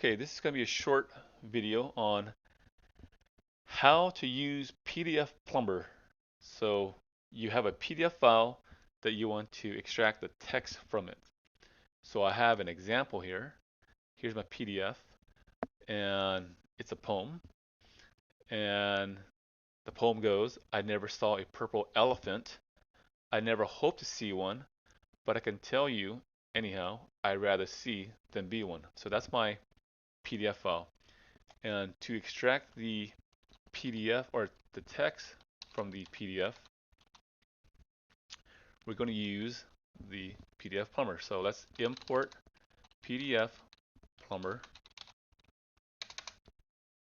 Okay, this is going to be a short video on how to use PDF Plumber. So you have a PDF file that you want to extract the text from it. So I have an example here. Here's my PDF, and it's a poem. And the poem goes, I never saw a purple elephant. I never hope to see one, but I can tell you, anyhow, I'd rather see than be one. So that's my PDF file. And to extract the PDF or the text from the PDF, we're going to use the PDF Plumber. So let's import PDF Plumber,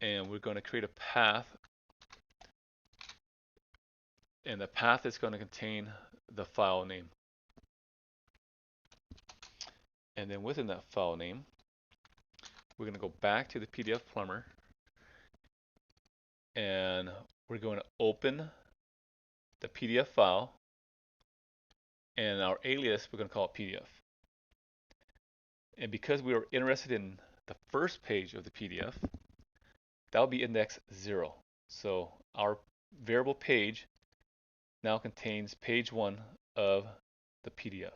and we're going to create a path, and the path is going to contain the file name. And then within that file name, we're going to go back to the PDF Plumber, and we're going to open the PDF file, and our alias, we're going to call it PDF. And because we are interested in the first page of the PDF, that will be index 0. So our variable page now contains page 1 of the PDF.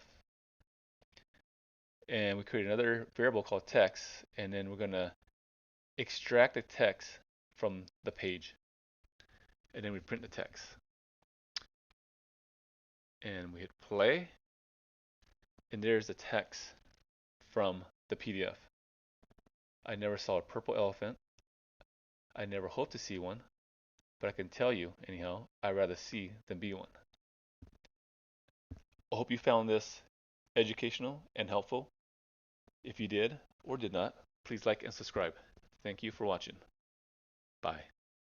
And we create another variable called text, and then we're going to extract the text from the page. And then we print the text. And we hit play, and there's the text from the PDF. I never saw a purple elephant. I never hope to see one, but I can tell you, anyhow, I'd rather see than be one. I hope you found this educational and helpful. If you did or did not, please like and subscribe. Thank you for watching. Bye.